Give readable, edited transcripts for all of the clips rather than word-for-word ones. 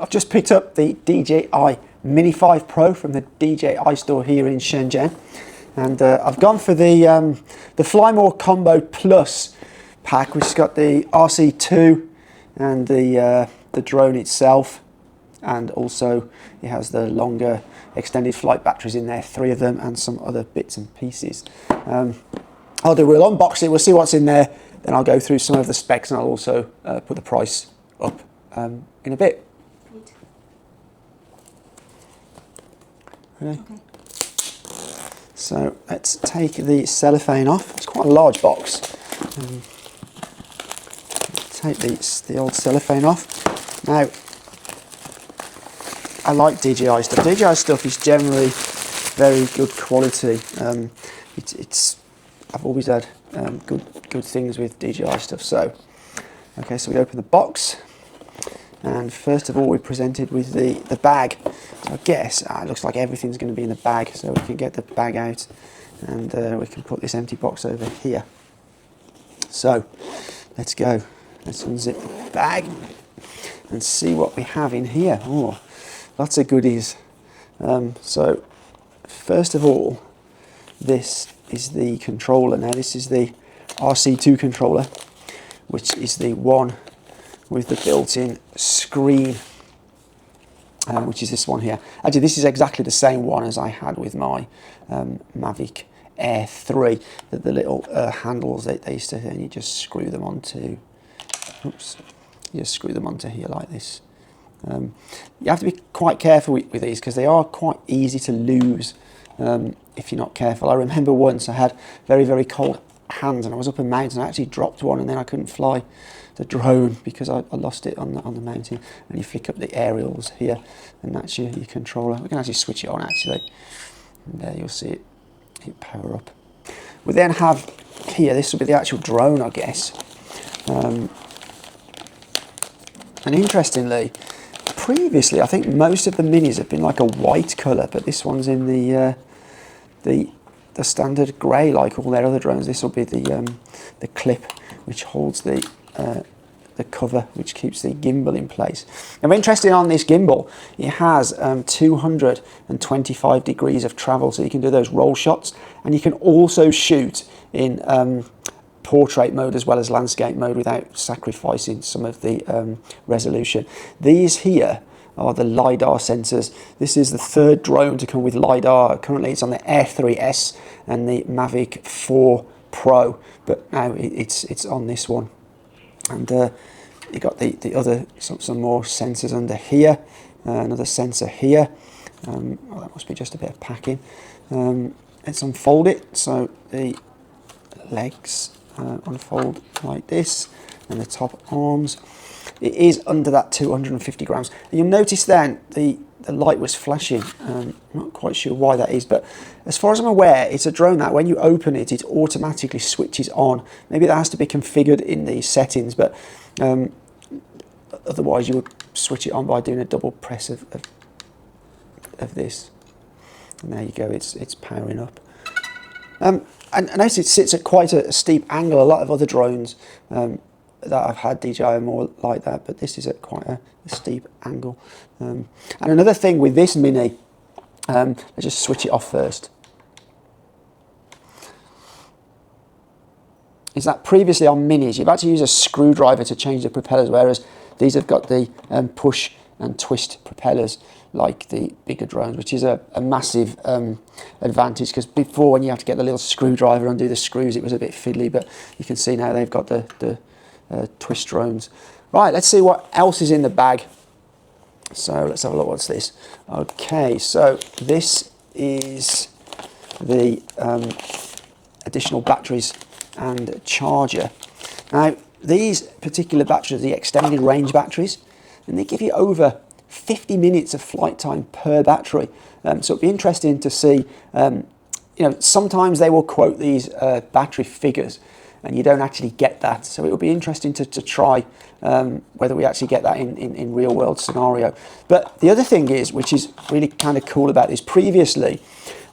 I've just picked up the DJI Mini 5 Pro from the DJI store here in Shenzhen, and I've gone for the Fly More Combo Plus pack, which has got the RC2 and the drone itself, and also it has the longer extended flight batteries in there, 3 of them, and some other bits and pieces. We'll unbox it, we'll see what's in there, then I'll go through some of the specs, and I'll also put the price up in a bit. Okay. So let's take the cellophane off. It's quite a large box. Take the old cellophane off. Now, I like DJI stuff. DJI stuff is generally very good quality. I've always had good things with DJI stuff. So, okay, so we open the box, and first of all, we're presented with the bag. So I guess it looks like everything's going to be in the bag, so we can get the bag out, and we can put this empty box over here. So let's go. Let's unzip the bag and see what we have in here. Oh, lots of goodies. So first of all, this is the controller. Now this is the RC2 controller, which is the one with the built-in screen, which is this one here. Actually, this is exactly the same one as I had with my Mavic Air 3. The little handles they used to, and you just screw them onto. Oops, you just screw them onto here like this. You have to be quite careful with these because they are quite easy to lose if you're not careful. I remember once I had very cold hands, and I was up a mountain. I actually dropped one, and then I couldn't fly the drone because I lost it on the mountain. And you flick up the aerials here, and that's your controller. We can actually switch it on actually, and there you'll see it power up. We then have here, this will be the actual drone, I guess. And interestingly, previously I think most of the minis have been like a white colour, but this one's in the standard grey like all their other drones. This will be the clip which holds the cover, which keeps the gimbal in place. And interesting on this gimbal, it has 225 degrees of travel, so you can do those roll shots, and you can also shoot in portrait mode as well as landscape mode without sacrificing some of the resolution. These here are the LiDAR sensors. This is the 3rd drone to come with LiDAR. Currently it's on the Air 3S and the Mavic 4 Pro, but now it's on this one. And you got the other, some more sensors under here, another sensor here. Well, that must be just a bit of packing. Let's unfold it. So the legs unfold like this, and the top arms. It is under that 250 grams. And you'll notice then the light was flashing. I'm not quite sure why that is, but as far as I'm aware, it's a drone that when you open it, it automatically switches on. Maybe that has to be configured in the settings, but otherwise you would switch it on by doing a double press of this. And there you go, it's powering up. And notice it sits at quite a steep angle. A lot of other drones that I've had DJI are more like that, but this is at quite a steep angle. And another thing with this Mini, let's just switch it off first, is that previously on Minis you've had to use a screwdriver to change the propellers, whereas these have got the push and twist propellers like the bigger drones, which is a massive advantage, because before, when you have to get the little screwdriver and undo the screws, it was a bit fiddly, but you can see now they've got the twist drones. Right, let's see what else is in the bag. So let's have a look. What's this? Okay, so this is the additional batteries and charger. Now, these particular batteries are the extended range batteries, and they give you over 50 minutes of flight time per battery. So it'll be interesting to see, sometimes they will quote these battery figures and you don't actually get that. So it will be interesting to try whether we actually get that in real world scenario. But the other thing is, which is really kind of cool about this, previously,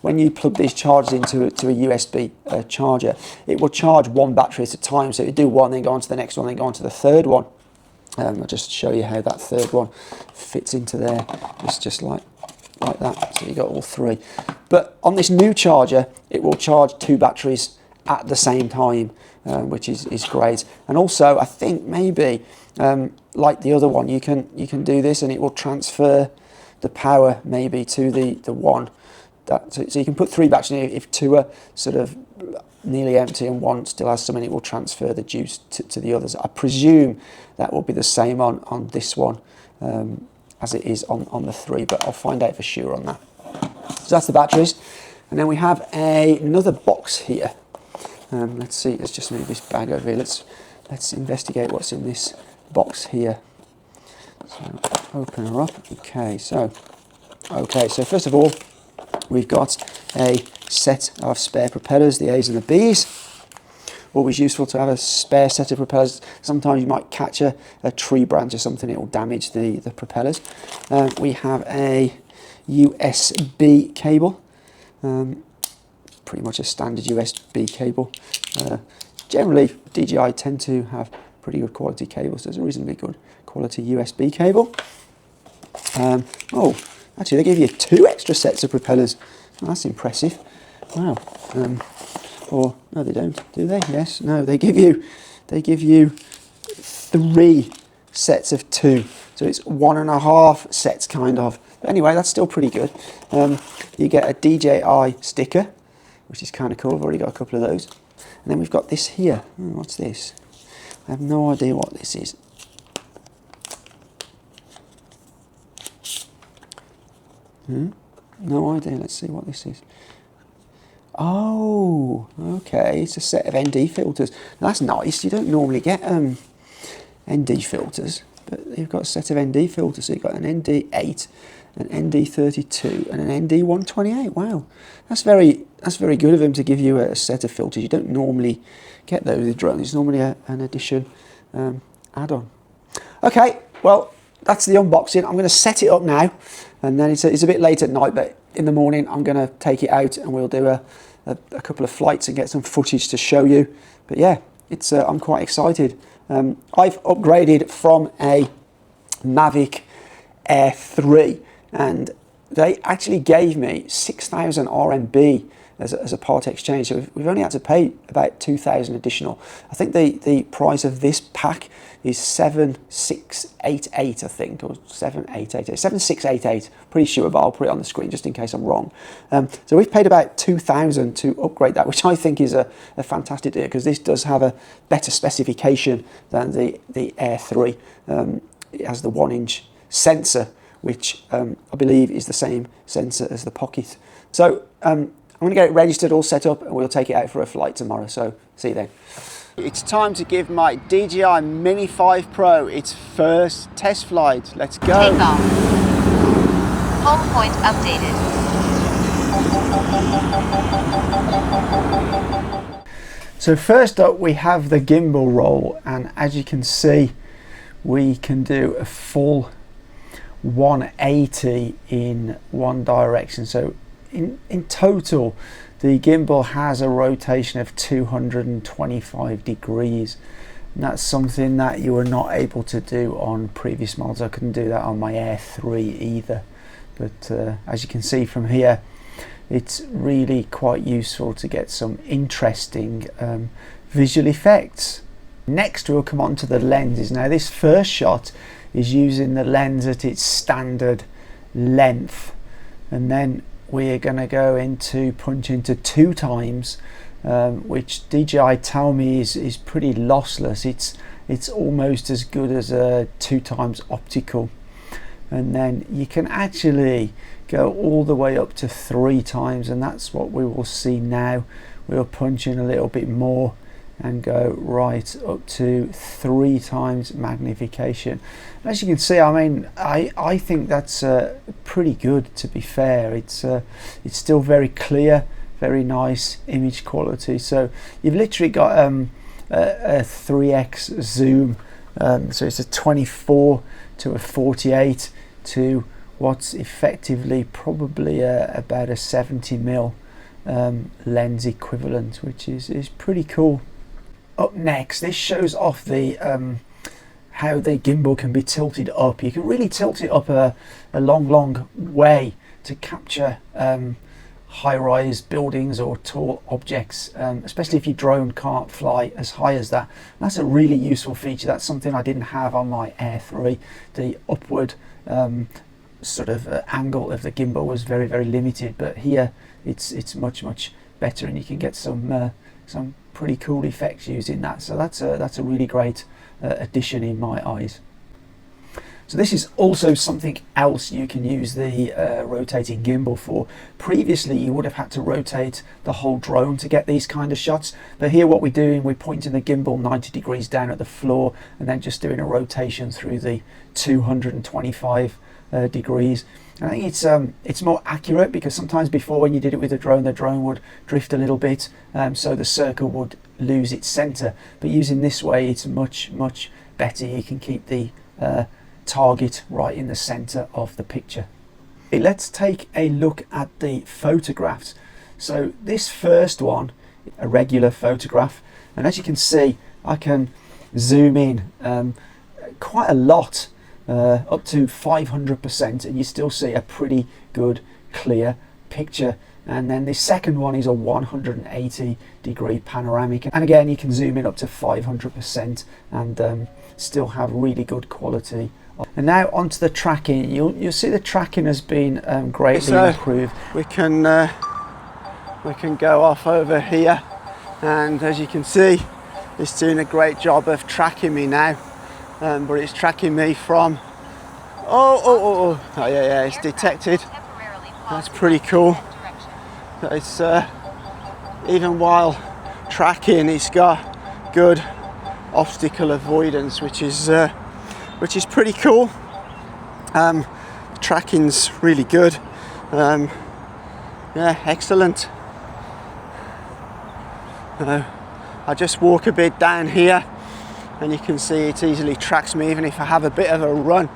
when you plug these chargers into a USB charger, it will charge one battery at a time. So you do one, then go on to the next one, then go on to the third one. I'll just show you how that third one fits into there. It's just like that, so you got all three. But on this new charger, it will charge 2 batteries at the same time, which is great. And also, I think maybe like the other one, you can do this and it will transfer the power maybe to the one. So you can put 3 batteries in. If 2 are sort of nearly empty and 1 still has some in it, will transfer the juice to the others. I presume that will be the same on this one as it is on the 3, but I'll find out for sure on that. So that's the batteries. And then we have another box here. Let's see, let's just move this bag over here. Let's investigate what's in this box here. So open her up. Okay, so first of all, we've got a set of spare propellers, the A's and the B's. Always useful to have a spare set of propellers. Sometimes you might catch a tree branch or something, it will damage the propellers. We have a USB cable, pretty much a standard USB cable. Generally, DJI tend to have pretty good quality cables. There's a reasonably good quality USB cable. Oh, actually they give you 2 extra sets of propellers. Oh, that's impressive. Wow. Or no, they don't, do they? Yes. No, they give you 3 sets of 2. So it's 1.5 sets kind of. But anyway, that's still pretty good. You get a DJI sticker, which is kind of cool. I've already got a couple of those. And then we've got this here. What's this? I have no idea what this is. No idea. Let's see what this is. Oh, okay. It's a set of ND filters. That's nice. You don't normally get ND filters, but you've got a set of ND filters. So you've got an ND8, an ND32, and an ND128. Wow, that's very good of them to give you a set of filters. You don't normally get those with drones. It's normally an addition add-on. Okay, well, that's the unboxing. I'm going to set it up now, and then it's a bit late at night, but in the morning I'm going to take it out and we'll do a couple of flights and get some footage to show you. But yeah, I'm quite excited. I've upgraded from a Mavic Air 3, and they actually gave me 6,000 RMB as a part exchange. So we've only had to pay about 2,000 additional. I think the price of this pack is 7,688, I think, or 7,888, 7,688. Pretty sure, but I'll put it on the screen just in case I'm wrong. So we've paid about 2,000 to upgrade that, which I think is a fantastic deal, because this does have a better specification than the Air 3. It has the 1-inch sensor, which I believe is the same sensor as the Pocket. So I'm going to get it registered, all set up, and we'll take it out for a flight tomorrow. So see you then. It's time to give my DJI Mini 5 Pro its first test flight. Let's go. Take off. Home point updated. So first up we have the gimbal roll, and as you can see, we can do a full 180 in one direction. So in total, the gimbal has a rotation of 225 degrees. And that's something that you were not able to do on previous models. I couldn't do that on my Air 3 either. But as you can see from here, it's really quite useful to get some interesting visual effects. Next we'll come on to the lenses. Now this first shot is using the lens at its standard length, and then we're going to go into punch into 2 times, which DJI tell me is pretty lossless. It's almost as good as a 2 times optical, and then you can actually go all the way up to 3 times, and that's what we will see now. We'll punch in a little bit more and go right up to 3 times magnification. As you can see, I mean, I think that's pretty good, to be fair. It's still very clear, very nice image quality. So you've literally got a 3x zoom, so it's a 24 to a 48 to what's effectively probably about a 70mm lens equivalent, which is pretty cool. Up next, this shows off the how the gimbal can be tilted up. You can really tilt it up a long way to capture high-rise buildings or tall objects, especially if your drone can't fly as high as that. That's a really useful feature. That's something I didn't have on my Air 3. The upward sort of angle of the gimbal was very limited, but here it's much better, and you can get some pretty cool effects using that. So that's a really great addition in my eyes. So this is also something else you can use the rotating gimbal for. Previously you would have had to rotate the whole drone to get these kind of shots, but here what we're doing, we're pointing the gimbal 90 degrees down at the floor and then just doing a rotation through the 225 degrees. I think it's more accurate, because sometimes before, when you did it with the drone would drift a little bit, so the circle would lose its center. But using this way, it's much better. You can keep the target right in the center of the picture. Let's take a look at the photographs. So this first one, a regular photograph, and as you can see, I can zoom in quite a lot, up to 500%, and you still see a pretty good clear picture. And then the second one is a 180 degree panoramic, and again you can zoom in up to 500% and still have really good quality. And now onto the tracking. You'll see the tracking has been greatly improved. We can go off over here, and as you can see, it's doing a great job of tracking me now. But it's tracking me from oh yeah, it's detected. That's pretty cool. It's even while tracking, it's got good obstacle avoidance, which is pretty cool. Tracking's really good. Yeah, excellent. I just walk a bit down here, and you can see it easily tracks me even if I have a bit of a run.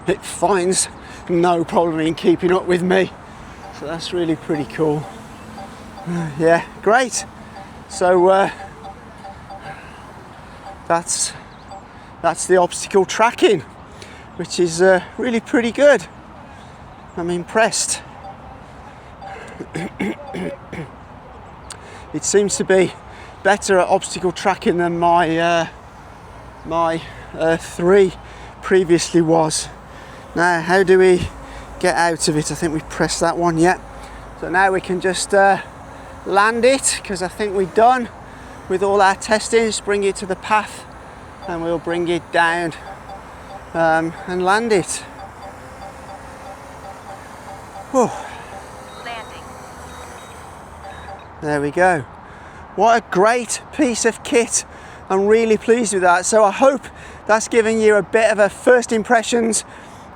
It finds no problem in keeping up with me, so that's really pretty cool. Yeah, great. So that's the obstacle tracking, which is really pretty good. I'm impressed. It seems to be better at obstacle tracking than my my 3 previously was. Now, how do we get out of it? I think we pressed that one yet. So now we can just land it, because I think we're done with all our testing. Just bring it to the path, and we'll bring it down and land it. Whew. Landing. There we go. What a great piece of kit. I'm really pleased with that. So I hope that's giving you a bit of a first impressions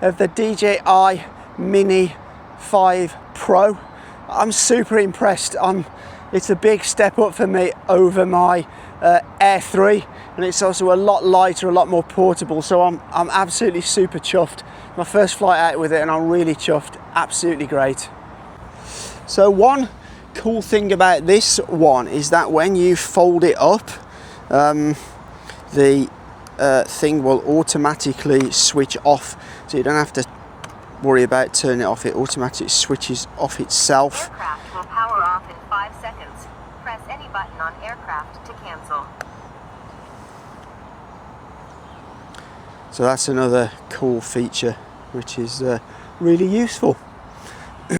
of the DJI Mini 5 Pro. I'm super impressed. It's a big step up for me over my Air 3, and it's also a lot lighter, a lot more portable, so I'm absolutely super chuffed. My first flight out with it, and I'm really chuffed. Absolutely great. So one cool thing about this one is that when you fold it up, the thing will automatically switch off, so you don't have to worry about turning it off. It automatically switches off itself. Aircraft will power off in 5 seconds. Press any button on aircraft to cancel. So that's another cool feature, which is really useful.